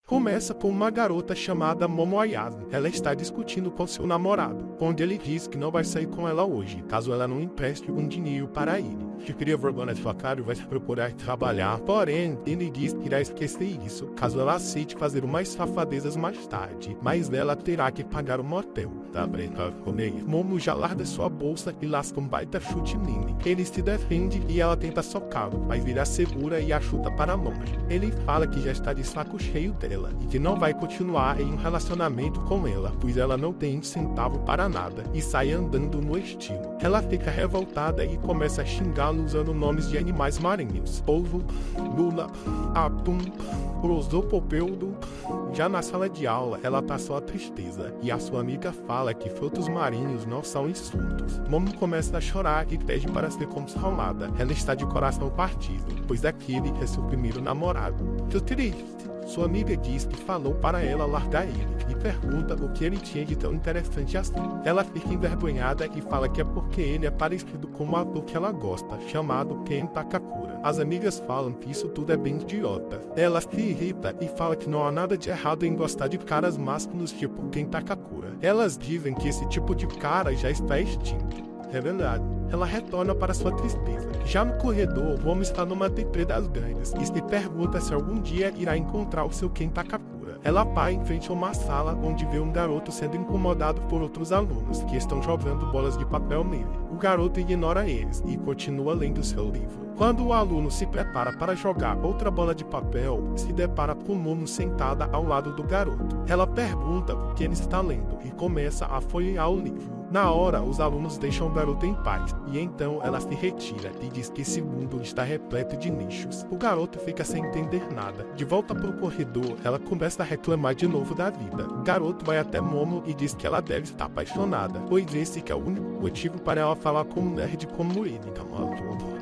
Começa com uma garota chamada Momo Ayase. Ela está discutindo com seu namorado, onde ele diz que não vai sair com ela hoje, caso ela não empreste um dinheiro para ele. Que cria vergonha na sua cara e vai procurar trabalhar, porém, ele diz que irá esquecer isso, caso ela aceite fazer umas safadezas mais tarde, mas ela terá que pagar o motel. Tá brincando comigo? Momo já larga sua bolsa e lasca um baita chute nele. Ele se defende e ela tenta socá-lo, mas vira segura e a chuta para longe. Ele fala que já está de saco cheio dela e que não vai continuar em um relacionamento com ela, pois ela não tem um centavo para nada, e sai andando no estilo. Ela fica revoltada e começa a xingá-lo usando nomes de animais marinhos: polvo, lula, atum, prosopopeudo. Já na sala de aula, ela passou a tristeza, e a sua amiga fala que frutos marinhos não são insultos. Momo começa a chorar e pede para ser consolada. Ela está de coração partido, pois aquele é seu primeiro namorado. Que triste. Sua amiga diz que falou para ela largar ele e pergunta o que ele tinha de tão interessante assim. Ela fica envergonhada e fala que é porque ele é parecido com o ator que ela gosta, chamado Ken Takakura. As amigas falam que isso tudo é bem idiota. Ela se irrita e fala que não há nada de errado em gostar de caras másculos tipo Ken Takakura. Elas dizem que esse tipo de cara já está extinto. É verdade. Ela retorna para sua tristeza. Já no corredor, Momo está numa deprê das grandes e se pergunta se algum dia irá encontrar o seu Ken Takakura. Ela para em frente a uma sala onde vê um garoto sendo incomodado por outros alunos que estão jogando bolas de papel nele. O garoto ignora eles e continua lendo seu livro. Quando o aluno se prepara para jogar outra bola de papel, se depara com Momo sentada ao lado do garoto. Ela pergunta o que ele está lendo e começa a folhear o livro. Na hora, os alunos deixam o garoto em paz, e então ela se retira e diz que esse mundo está repleto de nichos. O garoto fica sem entender nada. De volta para o corredor, ela começa a reclamar de novo da vida. O garoto vai até Momo e diz que ela deve estar apaixonada, pois esse que é o único motivo para ela falar com um nerd como ele.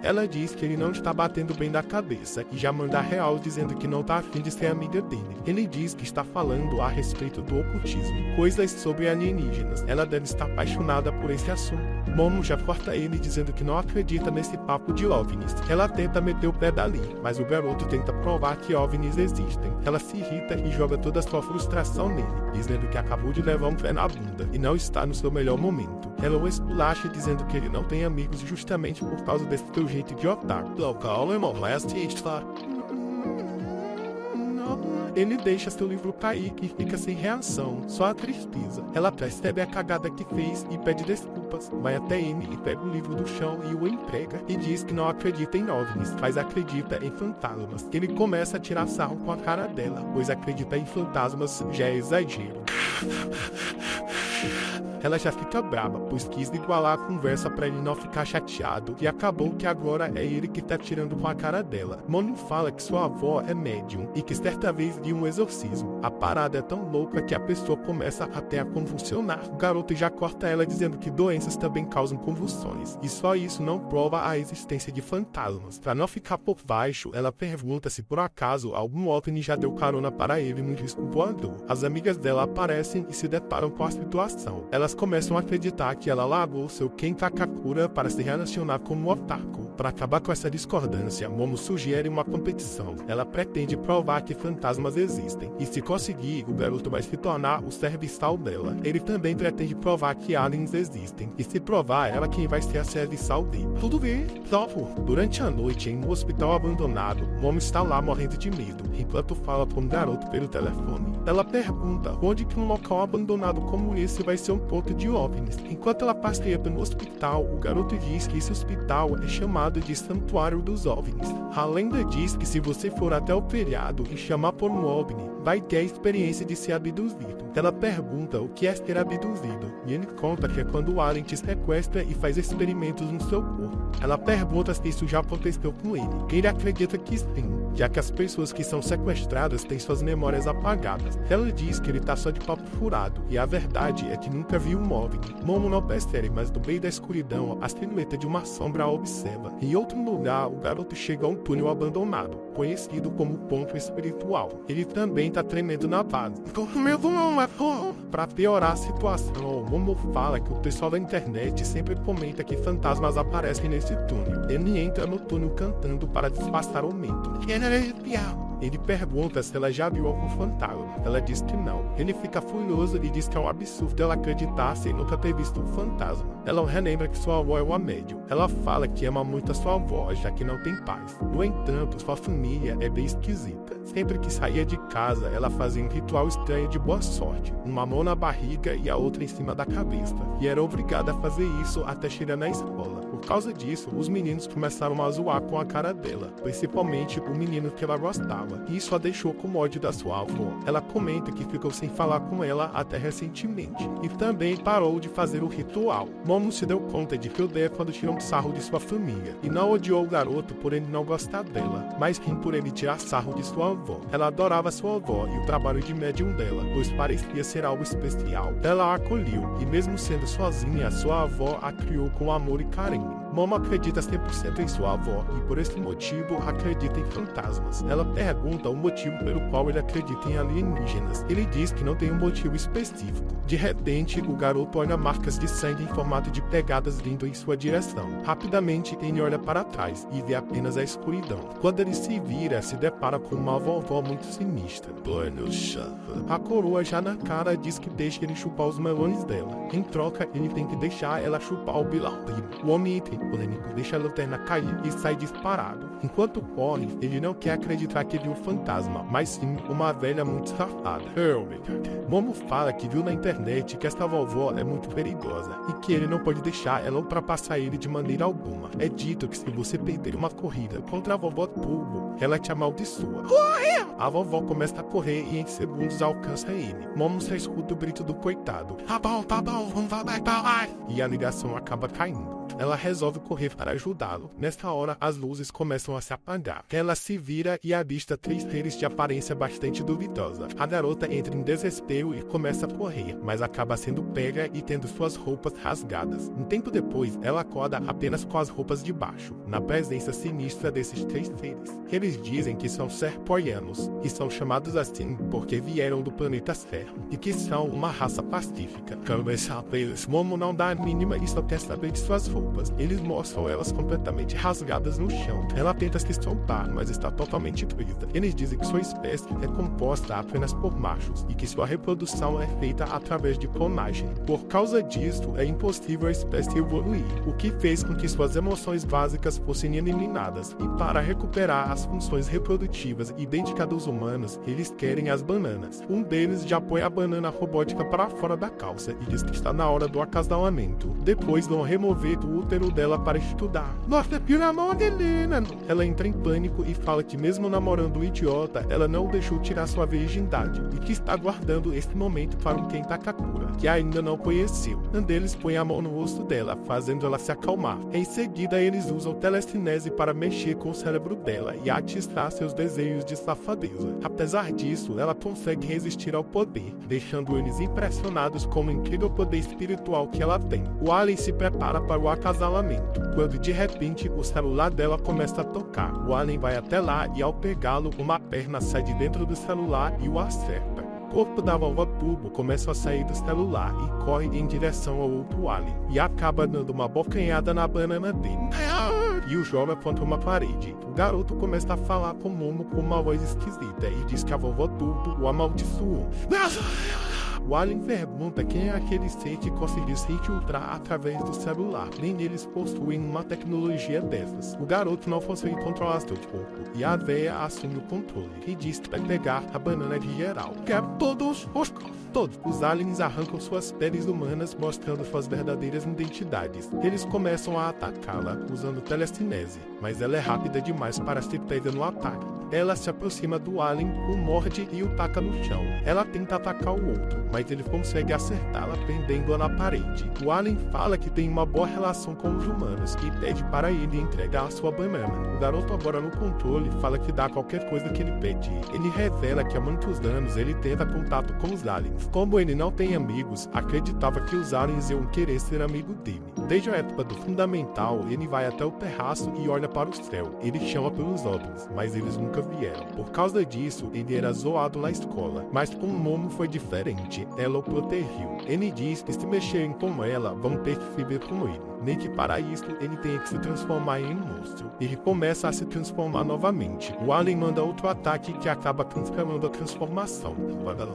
Ela diz que ele não está batendo bem da cabeça e já manda real dizendo que não está afim de ser amiga dele. Ele diz que está falando a respeito do ocultismo, coisas sobre alienígenas. Ela deve estar apaixonada por esse assunto. Momo já corta ele dizendo que não acredita nesse papo de OVNIs. Ela tenta meter o pé dali, mas o garoto tenta provar que OVNIs existem. Ela se irrita e joga toda a sua frustração nele, dizendo que acabou de levar um pé na bunda e não está no seu melhor momento. Ela o esculacha dizendo que ele não tem amigos justamente por causa desse teu jeito de otaku. Ele deixa seu livro cair e fica sem reação, só a tristeza. Ela percebe a cagada que fez e pede desculpas. Vai até ele e pega o livro do chão e o entrega e diz que não acredita em OVNIs, mas acredita em fantasmas. Ele começa a tirar sarro com a cara dela, pois acreditar em fantasmas já é exagero. Ela já fica brava, pois quis igualar a conversa pra ele não ficar chateado, e acabou que agora é ele que tá tirando com a cara dela. Momo fala que sua avó é médium e que certa vez viu um exorcismo. A parada é tão louca que a pessoa começa até a convulsionar. O garoto já corta ela dizendo que doenças também causam convulsões, e só isso não prova a existência de fantasmas. Pra não ficar por baixo, ela pergunta se por acaso algum OVNI já deu carona para ele no disco voador. As amigas dela aparecem e se deparam com a situação. Elas começam a acreditar que ela largou seu Ken Takakura para se relacionar com um otaku. Para acabar com essa discordância, Momo sugere uma competição. Ela pretende provar que fantasmas existem, e se conseguir, o garoto vai se tornar o serviçal dela. Ele também pretende provar que aliens existem, e se provar, ela quem vai ser a serviçal dele. Tudo bem, topo. Durante a noite, em um hospital abandonado, Momo está lá morrendo de medo, enquanto fala com um garoto pelo telefone. Ela pergunta onde que um local abandonado como esse vai ser um ponto de OVNIs. Enquanto ela passeia pelo hospital, o garoto diz que esse hospital é chamado de Santuário dos OVNIs. A lenda diz que se você for até o feriado e chamar por um OVNI, vai ter a experiência de ser abduzido. Ela pergunta o que é ser abduzido, e ele conta que é quando o alien te sequestra e faz experimentos no seu corpo. Ela pergunta se isso já aconteceu com ele. Ele acredita que sim, já que as pessoas que são sequestradas têm suas memórias apagadas. Ela diz que ele tá só de papo furado, e a verdade é que nunca viu um OVNI. Momo não percebe, mas no meio da escuridão, a silhueta de uma sombra a observa. Em outro lugar, o garoto chega a um túnel abandonado, conhecido como Ponto Espiritual. Ele também tá tremendo na base. Pra piorar a situação, Momo fala que o pessoal da internet sempre comenta que fantasmas aparecem nesse túnel. Ele entra no túnel cantando para disfarçar o medo. Ele pergunta se ela já viu algum fantasma. Ela diz que não. Ele fica furioso e diz que é um absurdo ela acreditar sem nunca ter visto um fantasma. Ela relembra que sua avó é uma médium. Ela fala que ama muito a sua avó, já que não tem paz. No entanto, sua família é bem esquisita. Sempre que saía de casa, ela fazia um ritual estranho de boa sorte. Uma mão na barriga e a outra em cima da cabeça. E era obrigada a fazer isso até chegar na escola. Por causa disso, os meninos começaram a zoar com a cara dela, principalmente o menino que ela gostava, e isso a deixou com ódio da sua avó. Ela comenta que ficou sem falar com ela até recentemente, e também parou de fazer o ritual. Momo se deu conta de que odeia quando tiram sarro de sua família, e não odiou o garoto por ele não gostar dela, mas sim por ele tirar sarro de sua avó. Ela adorava sua avó e o trabalho de médium dela, pois parecia ser algo especial. Ela a acolheu, e mesmo sendo sozinha, sua avó a criou com amor e carinho. Momo acredita 100% em sua avó e por esse motivo acredita em fantasmas. Ela pergunta o motivo pelo qual ele acredita em alienígenas. Ele diz que não tem um motivo específico. De repente, o garoto olha marcas de sangue em formato de pegadas vindo em sua direção. Rapidamente, ele olha para trás e vê apenas a escuridão. Quando ele se vira, se depara com uma vovó muito sinistra. A coroa já na cara diz que deixa ele chupar os melões dela. Em troca, ele tem que deixar ela chupar o bilaudinho. O homem polêmico deixa a lanterna cair e sai disparado. Enquanto corre, ele não quer acreditar que viu um fantasma, mas sim uma velha muito safada. Momo fala que viu na internet que esta vovó é muito perigosa e que ele não pode deixar ela ultrapassar ele de maneira alguma. É dito que se você perder uma corrida contra a vovó Turbo, ela te amaldiçoa. Corre! A vovó começa a correr e em segundos alcança ele. Momo só escuta o grito do coitado. Tá bom, vamos lá. E a ligação acaba caindo. Ela resolve correr para ajudá-lo. Nesta hora, as luzes começam a se apagar. Ela se vira e avista 3 seres de aparência bastante duvidosa. A garota entra em desespero e começa a correr, mas acaba sendo pega e tendo suas roupas rasgadas. Um tempo depois, ela acorda apenas com as roupas de baixo, na presença sinistra desses 3 seres. Eles dizem que são serpoianos, e são chamados assim porque vieram do planeta Ser, e que são uma raça pacífica. Momo não dá a mínima e só quer saber de suas roupas. Eles mostram elas completamente rasgadas no chão. Ela tenta se soltar, mas está totalmente presa. Eles dizem que sua espécie é composta apenas por machos e que sua reprodução é feita através de clonagem. Por causa disso, é impossível a espécie evoluir, o que fez com que suas emoções básicas fossem eliminadas. E para recuperar as funções reprodutivas idênticas dos humanos, eles querem as bananas. Um deles já põe a banana robótica para fora da calça e diz que está na hora do acasalamento. Depois vão remover o útero dela para estudar. Nossa, pelo amor de Helena! Ela entra em pânico e fala que mesmo namorando o idiota, ela não o deixou tirar sua virgindade e que está guardando esse momento para um Kentakakura, que ainda não conheceu. Um deles põe a mão no rosto dela, fazendo ela se acalmar. Em seguida, eles usam telecinese para mexer com o cérebro dela e atiçar seus desejos de safadeza. Apesar disso, ela consegue resistir ao poder, deixando eles impressionados com o incrível poder espiritual que ela tem. O alien se prepara para o acasalamento, quando de repente o celular dela começa a tocar. O alien vai até lá e ao pegá-lo, uma perna sai de dentro do celular e o acerta. O corpo da vovó Turbo começa a sair do celular e corre em direção ao outro alien, e acaba dando uma bocanhada na banana dele. E o joga contra uma parede. O garoto começa a falar com Momo com uma voz esquisita e diz que a vovó Turbo o amaldiçoou. O alien pergunta quem é aquele ser que conseguiu se infiltrar através do celular. Nem eles possuem uma tecnologia dessas. O garoto não consegue controlar seu corpo e a véia assume o controle e diz que vai pegar a banana de geral. Quer todos os todos. Os aliens arrancam suas peles humanas, mostrando suas verdadeiras identidades. Eles começam a atacá-la usando telecinese, mas ela é rápida demais para ser pega no ataque. Ela se aproxima do alien, o morde e o taca no chão. Ela tenta atacar o outro, mas ele consegue acertá-la prendendo-a na parede. O alien fala que tem uma boa relação com os humanos e pede para ele entregar a sua banana. O garoto, agora no controle, fala que dá qualquer coisa que ele pede. Ele revela que há muitos anos ele tenta contato com os aliens. Como ele não tem amigos, acreditava que os aliens iam querer ser amigo dele. Desde a época do Fundamental, ele vai até o terraço e olha para o céu. Ele chama pelos outros, mas eles nunca vieram. Por causa disso, ele era zoado na escola. Mas com o Momo foi diferente. Ela o protegeu. Ele diz que se mexerem com ela, vão ter que viver com ele. nem que para isso ele tenha que se transformar em um monstro. Ele começa a se transformar novamente. O Alien manda outro ataque que acaba cancelando a transformação.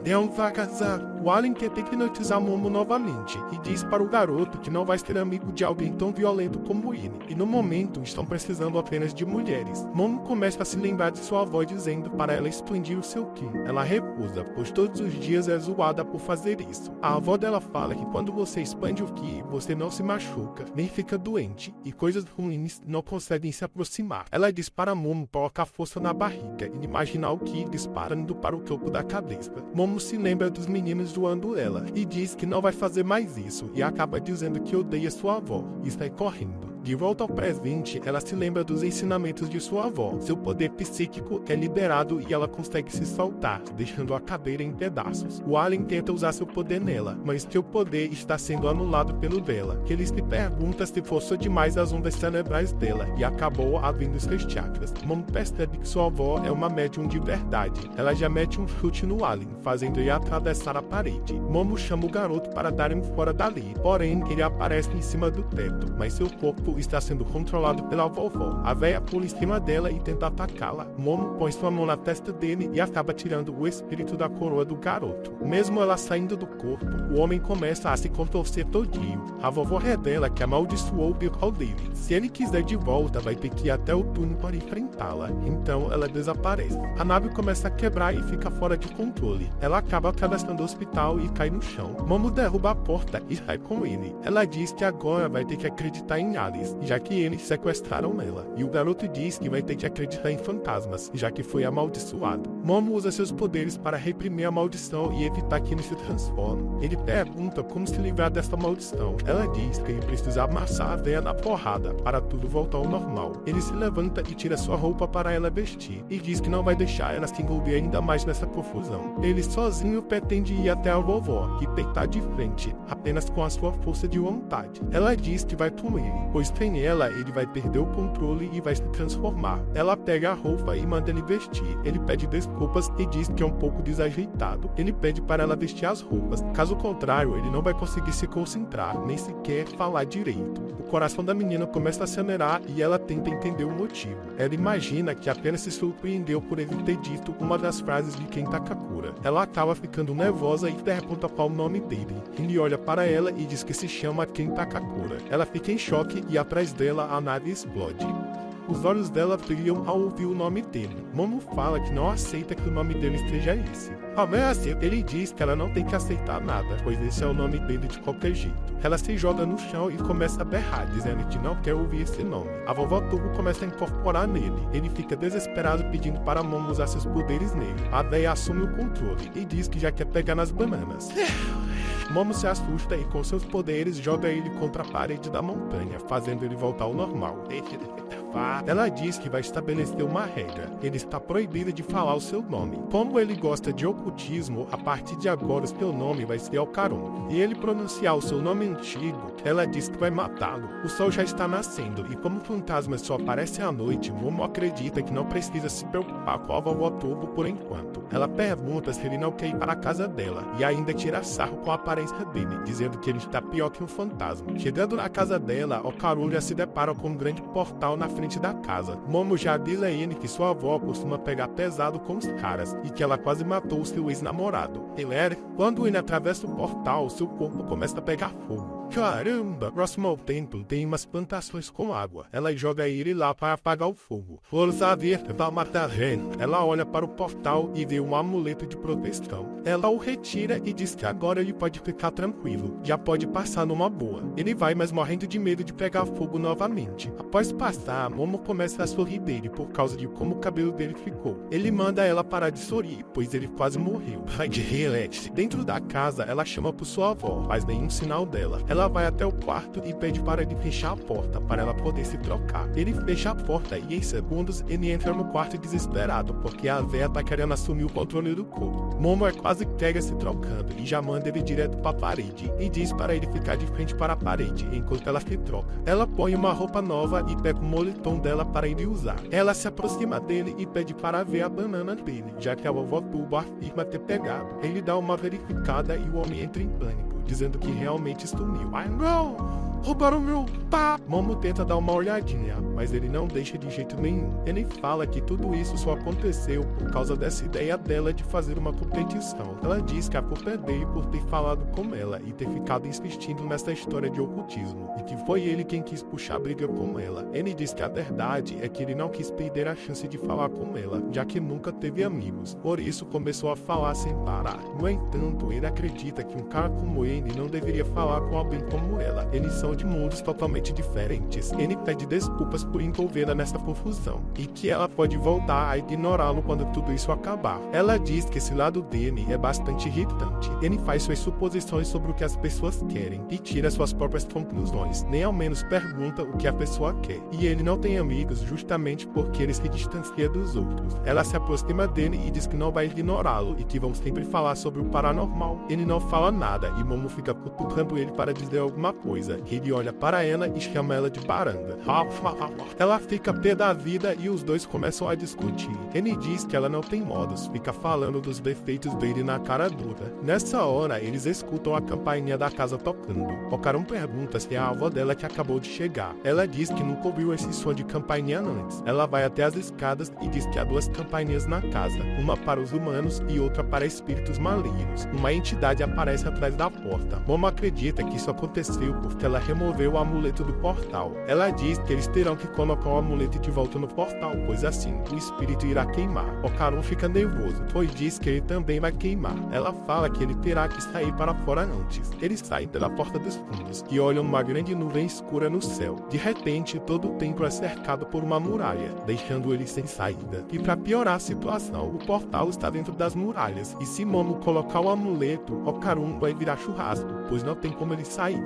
É um fracassado. O Alien quer hipnotizar Momo novamente e diz para o garoto que não vai ser amigo de alguém tão violento como ele. E no momento estão precisando apenas de mulheres. Momo começa a se lembrar de sua avó dizendo para ela expandir o seu ki. Ela recusa, pois todos os dias é zoada por fazer isso. A avó dela fala que quando você expande o ki, você não se machuca, nem fica doente, e coisas ruins não conseguem se aproximar. Ela diz para Momo colocar força na barriga e imaginar o ki disparando para o topo da cabeça. Momo se lembra dos meninos zoando ela e diz que não vai fazer mais isso e acaba dizendo que odeia sua avó e sai correndo. De volta ao presente, ela se lembra dos ensinamentos de sua avó. Seu poder psíquico é liberado e ela consegue se soltar, deixando a cadeira em pedaços. O Alien tenta usar seu poder nela, mas seu poder está sendo anulado pelo dela. Ele se pergunta se forçou demais as ondas cerebrais dela e acabou abrindo seus chakras. Momo percebe que sua avó é uma médium de verdade. Ela já mete um chute no Alien, fazendo ele atravessar a parede. Momo chama o garoto para dar-lhe fora dali, porém ele aparece em cima do teto, mas seu corpo está sendo controlado pela vovó. A véia pula em cima dela e tenta atacá-la. Momo põe sua mão na testa dele e acaba tirando o espírito da coroa do garoto. Mesmo ela saindo do corpo, o homem começa a se contorcer todinho. A vovó revela que amaldiçoou o bico dele. Se ele quiser de volta, vai ter que ir até o túnel para enfrentá-la. Então ela desaparece. A nave começa a quebrar e fica fora de controle. Ela acaba atravessando o hospital e cai no chão. Momo derruba a porta e sai com ele. Ela diz que agora vai ter que acreditar em Alice, já que eles sequestraram ela. E o garoto diz que vai ter que acreditar em fantasmas, já que foi amaldiçoado. Momo usa seus poderes para reprimir a maldição e evitar que ele se transforme. Ele pergunta como se livrar dessa maldição. Ela diz que ele precisa amassar a véia na porrada para tudo voltar ao normal. Ele se levanta e tira sua roupa para ela vestir e diz que não vai deixar ela se envolver ainda mais nessa confusão. Ele sozinho pretende ir até a vovó, que está de frente, apenas com a sua força de vontade. Ela diz que vai com ele, pois sem ela, ele vai perder o controle e vai se transformar. Ela pega a roupa e manda ele vestir. Ele pede desculpas e diz que é um pouco desajeitado. Ele pede para ela vestir as roupas. Caso contrário, ele não vai conseguir se concentrar, nem sequer falar direito. O coração da menina começa a acelerar e ela tenta entender o motivo. Ela imagina que apenas se surpreendeu por ele ter dito uma das frases de Ken Takakura. Ela acaba ficando nervosa e pergunta qual o nome dele. Ele olha para ela e diz que se chama Ken Takakura. Ela fica em choque e atrás dela a nave explode. Os olhos dela brilham ao ouvir o nome dele. Momo fala que não aceita que o nome dele seja esse. Ao ver assim, ele diz que ela não tem que aceitar nada, pois esse é o nome dele de qualquer jeito. Ela se joga no chão e começa a berrar, dizendo que não quer ouvir esse nome. A vovó Turbo começa a incorporar nele. Ele fica desesperado pedindo para Momo usar seus poderes nele. A véia assume o controle e diz que já quer pegar nas bananas. Momo se assusta e com seus poderes joga ele contra a parede da montanha, fazendo ele voltar ao normal. Ela diz que vai estabelecer uma regra. Ele está proibido de falar o seu nome. Como ele gosta de ocultismo, a partir de agora o seu nome vai ser Alcaron. E ele pronunciar o seu nome antigo, ela diz que vai matá-lo. O sol já está nascendo e como fantasmas só aparecem à noite, Momo acredita que não precisa se preocupar com a vovó Turbo por enquanto. Ela pergunta se ele não quer ir para a casa dela e ainda tira sarro com a aparência dele, dizendo que ele está pior que um fantasma. Chegando na casa dela, Alcaron já se depara com um grande portal na frente da casa. Momo já diz a ele que sua avó costuma pegar pesado com os caras e que ela quase matou o seu ex-namorado. Quando ele atravessa o portal, seu corpo começa a pegar fogo. Caramba! Próximo ao templo tem umas plantações com água. Ela joga ele lá para apagar o fogo. Força verde vai matar Ren. Ela olha para o portal e vê um amuleto de proteção. Ela o retira e diz que agora ele pode ficar tranquilo. Já pode passar numa boa. Ele vai, mas morrendo de medo de pegar fogo novamente. Após passar, Momo começa a sorrir dele por causa de como o cabelo dele ficou. Ele manda ela parar de sorrir, pois ele quase morreu. Dentro da casa, ela chama por sua avó, mas nenhum sinal dela. Ela vai até o quarto e pede para ele fechar a porta, para ela poder se trocar. Ele fecha a porta e em segundos ele entra no quarto desesperado, porque a véia tá querendo assumir o controle do corpo. Momo é quase pega se trocando e já manda ele direto para a parede e diz para ele ficar de frente para a parede enquanto ela se troca. Ela põe uma roupa nova e pega o moletom dela para ele usar. Ela se aproxima dele e pede para ver a banana dele, já que a vovó Turbo afirma ter pegado. Ele dá uma verificada e o homem entra em pânico, dizendo que realmente sumiu. Ai não! Roubaram meu pá! Momo tenta dar uma olhadinha, mas ele não deixa de jeito nenhum. Ele fala que tudo isso só aconteceu por causa dessa ideia dela de fazer uma competição. Ela diz que a culpa é dele por ter falado com ela e ter ficado insistindo nessa história de ocultismo, e que foi ele quem quis puxar a briga com ela. Ele diz que a verdade é que ele não quis perder a chance de falar com ela, já que nunca teve amigos. Por isso começou a falar sem parar. No entanto, ele acredita que um cara como ele não deveria falar com alguém como ela. Eles são de mundos totalmente diferentes. Ele pede desculpas por envolvê-la nessa confusão e que ela pode voltar a ignorá-lo quando tudo isso acabar. Ela diz que esse lado dele é bastante irritante. Ele faz suas suposições sobre o que as pessoas querem e tira suas próprias conclusões, nem ao menos pergunta o que a pessoa quer. E ele não tem amigos justamente porque ele se distancia dos outros. Ela se aproxima dele e diz que não vai ignorá-lo e que vão sempre falar sobre o paranormal. Ele não fala nada e Momo fica cutucando ele para dizer alguma coisa. Ele olha para ela e chama ela de baranga. Ela fica pé da vida e os dois começam a discutir. Ele diz que ela não tem modos, fica falando dos defeitos dele na cara dura. Nessa hora, eles escutam a campainha da casa tocando. Okarum pergunta se é a avó dela que acabou de chegar. Ela diz que nunca ouviu esse som de campainha antes. Ela vai até as escadas e diz que há duas campainhas na casa, uma para os humanos e outra para espíritos malignos. Uma entidade aparece atrás da porta. Momo acredita que isso aconteceu porque ela removeu o amuleto do portal. Ela diz que eles terão que colocar o amuleto de volta no portal, pois assim o espírito irá queimar. Okarum fica nervoso, pois diz que ele também vai queimar. Ela fala que ele terá que sair para fora antes. Eles saem pela porta dos fundos e olham uma grande nuvem escura no céu. De repente, todo o templo é cercado por uma muralha, deixando eles sem saída. E para piorar a situação, o portal está dentro das muralhas, e se Momo colocar o amuleto, Okarum vai virar churrasco, pois não tem como ele sair.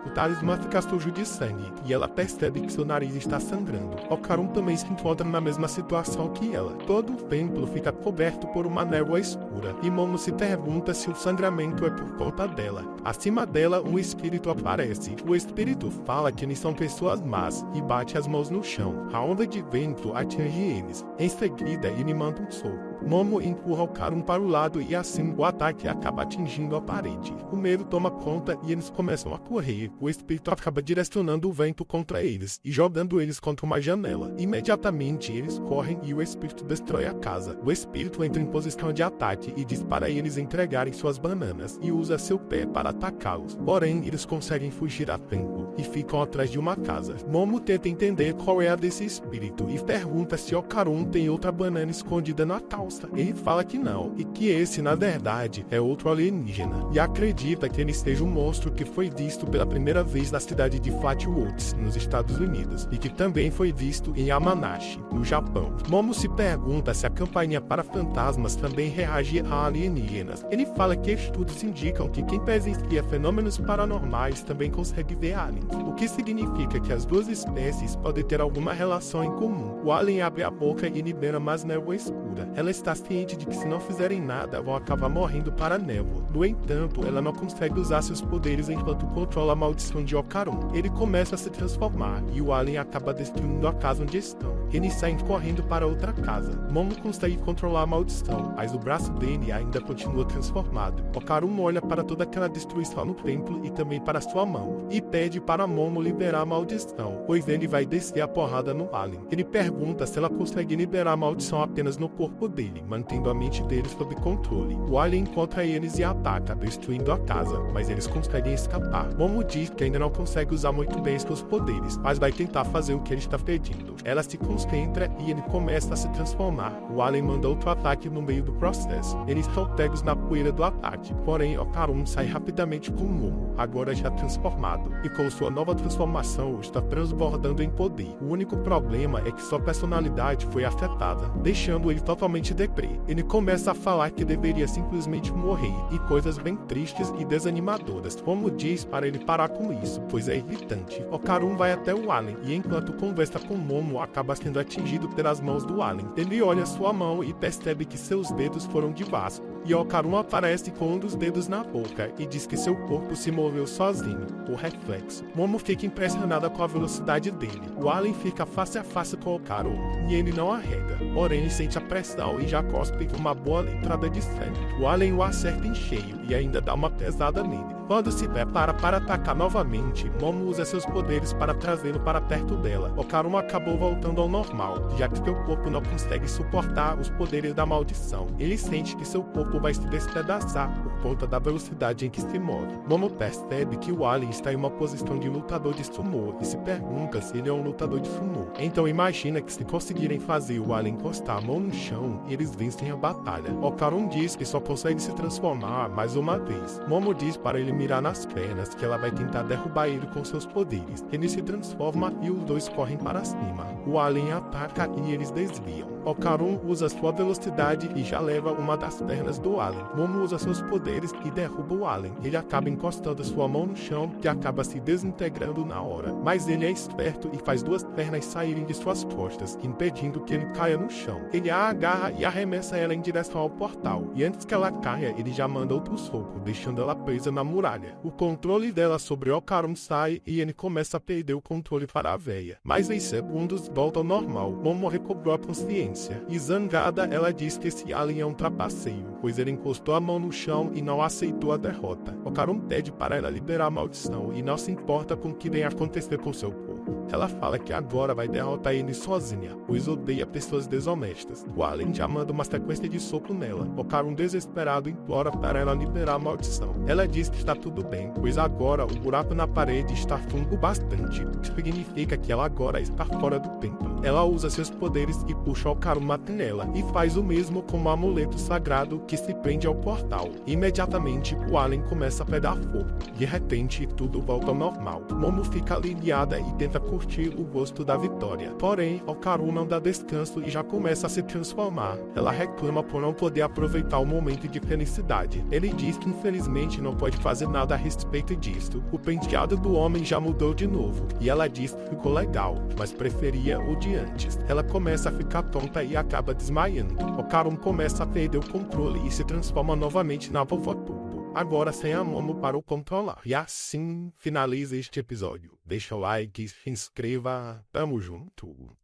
O talismã fica sujo de sangue, e ela percebe que seu nariz está sangrando. Okarum também se encontra na mesma situação que ela. Todo o templo fica coberto por uma névoa escura, e Momo se pergunta se o sangramento é por conta dela. Acima dela, um espírito aparece. O espírito fala que eles são pessoas más, e bate as mãos no chão. A onda de vento atinge eles. Em seguida, ele manda um soco. Momo empurra Okarum para o lado e assim o ataque acaba atingindo a parede. O medo toma conta e eles começam a correr. O espírito acaba direcionando o vento contra eles e jogando eles contra uma janela. Imediatamente eles correm e o espírito destrói a casa. O espírito entra em posição de ataque e diz para eles entregarem suas bananas e usa seu pé para atacá-los. Porém, eles conseguem fugir a tempo e ficam atrás de uma casa. Momo tenta entender qual é a desse espírito e pergunta se Okarum tem outra banana escondida na calça. Ele fala que não, e que esse, na verdade, é outro alienígena, e acredita que ele seja um monstro que foi visto pela primeira vez na cidade de Flatwoods, nos Estados Unidos, e que também foi visto em Yamanashi, no Japão. Momo se pergunta se a campainha para fantasmas também reage a alienígenas. Ele fala que estudos indicam que quem presencia fenômenos paranormais também consegue ver aliens, o que significa que as duas espécies podem ter alguma relação em comum. O alien abre a boca e libera mais névoa escura. Ela está ciente de que se não fizerem nada, vão acabar morrendo para a névoa. No entanto, ela não consegue usar seus poderes enquanto controla a maldição de Okarum. Ele começa a se transformar, e o alien acaba destruindo a casa onde estão. Eles saem correndo para outra casa. Momo consegue controlar a maldição, mas o braço dele ainda continua transformado. Okarum olha para toda aquela destruição no templo e também para sua mão, e pede para Momo liberar a maldição, pois ele vai descer a porrada no alien. Ele pergunta se ela consegue liberar a maldição apenas no corpo dele, mantendo a mente deles sob controle. O alien encontra eles e ataca, destruindo a casa, mas eles conseguem escapar. Momo diz que ainda não consegue usar muito bem seus poderes, mas vai tentar fazer o que ele está pedindo. Ela se concentra e ele começa a se transformar. O alien manda outro ataque no meio do processo. Eles são pegos na poeira do ataque, porém Okarum sai rapidamente com Momo, agora já transformado, e com sua nova transformação está transbordando em poder. O único problema é que sua personalidade foi afetada, deixando ele totalmente deprê. Ele começa a falar que deveria simplesmente morrer, e coisas bem tristes e desanimadoras. Momo diz para ele parar com isso, pois é irritante. Okarum vai até o alien, e enquanto conversa com Momo, acaba sendo atingido pelas mãos do alien. Ele olha sua mão e percebe que seus dedos foram de Vasco, e Okarum aparece com um dos dedos na boca e diz que seu corpo se moveu sozinho, por reflexo. Momo fica impressionada com a velocidade dele. O alien fica face a face com Okarum, e ele não arrega, porém ele sente a pressão pressão e já cospe uma boa entrada de sangue. O alien o acerta em cheio e ainda dá uma pesada nele. Quando se prepara para atacar novamente, Momo usa seus poderes para trazê-lo para perto dela. Okarun acabou voltando ao normal, já que seu corpo não consegue suportar os poderes da maldição. Ele sente que seu corpo vai se despedaçar por conta da velocidade em que se move. Momo percebe que o alien está em uma posição de lutador de sumô e se pergunta se ele é um lutador de sumô. Então imagina que se conseguirem fazer o alien encostar a mão no chão, eles vencem a batalha. Okarun diz que só consegue se transformar mais uma vez. Momo diz para ele mirar nas pernas, que ela vai tentar derrubar ele com seus poderes. Ele se transforma e os dois correm para cima. O alien ataca e eles desviam. Okarun usa sua velocidade e já leva uma das pernas do alien. Momo usa seus poderes e derruba o alien. Ele acaba encostando sua mão no chão, que acaba se desintegrando na hora. Mas ele é esperto e faz duas pernas saírem de suas costas, impedindo que ele caia no chão. Ele a agarra e arremessa ela em direção ao portal. E antes que ela caia, ele já manda outro soco, deixando ela presa na muralha. O controle dela sobre Okarun sai e ele começa a perder o controle para a véia. Mas em segundos volta ao normal. Momo recobrou a consciência. E zangada, ela diz que esse alien é um trapaceiro, pois ele encostou a mão no chão e não aceitou a derrota. Okarun pede para ela liberar a maldição e não se importa com o que venha acontecer com seu corpo. Ela fala que agora vai derrotar ele sozinha, pois odeia pessoas desonestas. O alien já manda uma sequência de soco nela. Okarun, desesperado, implora para ela liberar a maldição. Ela diz que está tudo bem, pois agora o buraco na parede está fundo bastante, o que significa que ela agora está fora do templo. Ela usa seus poderes e puxa Okarun mata nela, e faz o mesmo com o amuleto sagrado que se prende ao portal. Imediatamente, o alien começa a pegar fogo. De repente, tudo volta ao normal. Momo fica aliviada e tenta curtir o gosto da vitória. Porém, Okarun não dá descanso e já começa a se transformar. Ela reclama por não poder aproveitar o momento de felicidade. Ele diz que infelizmente não pode fazer nada a respeito disso. O penteado do homem já mudou de novo, e ela diz que ficou legal, mas preferia o de antes. Ela começa a ficar tonta e acaba desmaiando. Okarun começa a perder o controle e se transforma novamente na vovó Turbo, agora sem a Momo para o controlar. E assim finaliza este episódio. Deixa o like, se inscreva, tamo junto.